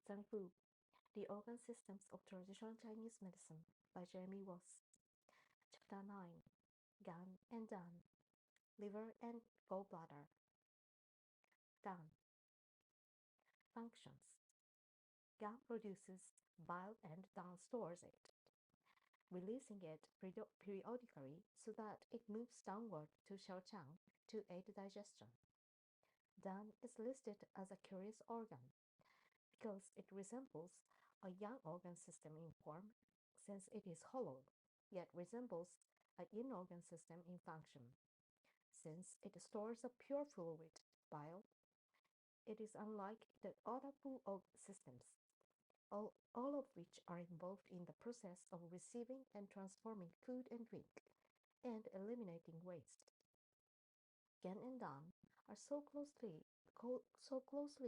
Zang, The Organ Systems of Traditional Chinese Medicine by Jeremy Ross. Chapter 9. Gan and Dan. Liver and Gall Bladder. Dan. Functions. Gan produces bile and Dan stores it, releasing it periodically so that it moves downward to Xiaochang to aid digestion. Dan is listed as a curious organ because it resembles a young organ system in form, since it is hollow, yet resembles a yin organ system in function. Since it stores a pure fluid, bile, it is unlike the other systems, all of which are involved in the process of receiving and transforming food and drink, and eliminating waste. Gan and Dan are so closely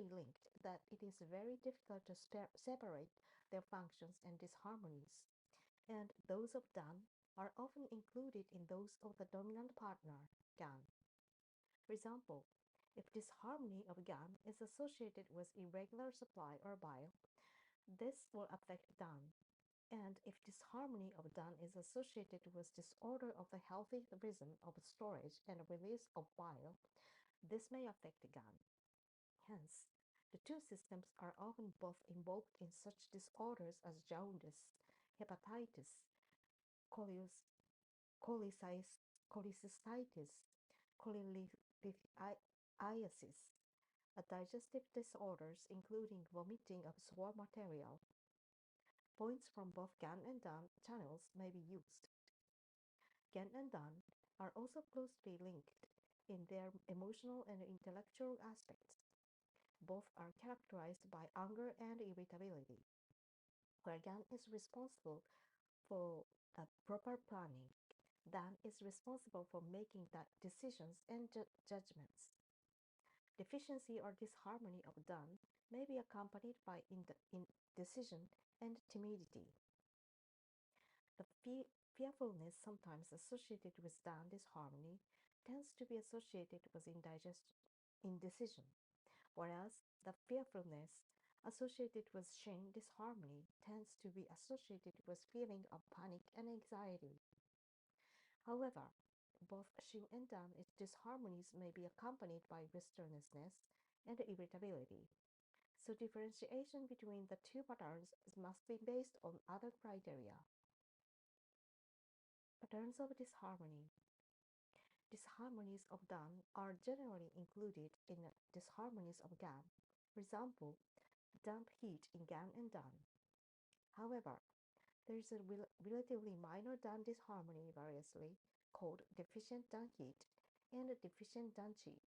linked that it is very difficult to separate their functions and disharmonies, and those of Dan are often included in those of the dominant partner, Gan. For example, if disharmony of Gan is associated with irregular supply or bile, this will affect Dan. And if disharmony of Dan is associated with disorder of the healthy rhythm of storage and release of bile, this may affect Gan. Hence, the two systems are often both involved in such disorders as jaundice, hepatitis, cholecystitis, cholelithiasis, digestive disorders including vomiting of sore material. Points from both Gan and Dan channels may be used. Gan and Dan are also closely linked in their emotional and intellectual aspects. Both are characterized by anger and irritability, where Gan is responsible for proper planning. Dan is responsible for making decisions and judgments. Deficiency or disharmony of Dan may be accompanied by indecision and timidity. The fearfulness sometimes associated with Dan disharmony tends to be associated with indecision, whereas the fearfulness associated with Shin disharmony tends to be associated with feeling of panic and anxiety. However, both Shin and Dan disharmonies may be accompanied by restlessness and irritability, so differentiation between the two patterns must be based on other criteria. Patterns of disharmony. Disharmonies of Dan are generally included in disharmonies of Gan. For example, damp heat in Gan and Dan. However, there is a relatively minor Dan disharmony variously called deficient Dan heat and deficient Dan qi.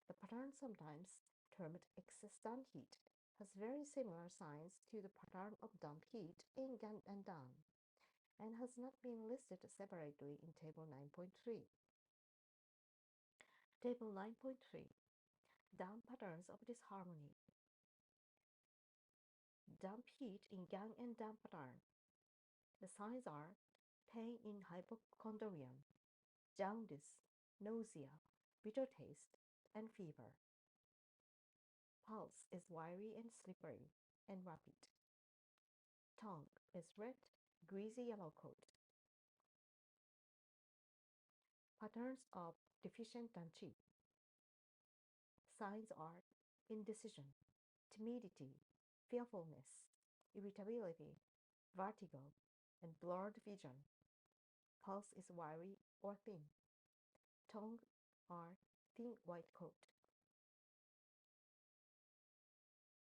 The pattern, sometimes termed excess Dan heat, has very similar signs to the pattern of damp heat in Gan and Dan, and has not been listed separately in Table 9.3. Table 9.3. Dan patterns of disharmony. Damp heat in Gan and Dan pattern. The signs are pain in hypochondrium, jaundice, nausea, bitter taste, and fever. Pulse is wiry and slippery and rapid. Tongue is red, greasy yellow coat. Patterns of deficient Dan qi. Signs are indecision, timidity, fearfulness, irritability, vertigo, and blurred vision. Pulse is wiry or thin. Tongue are thin white coat.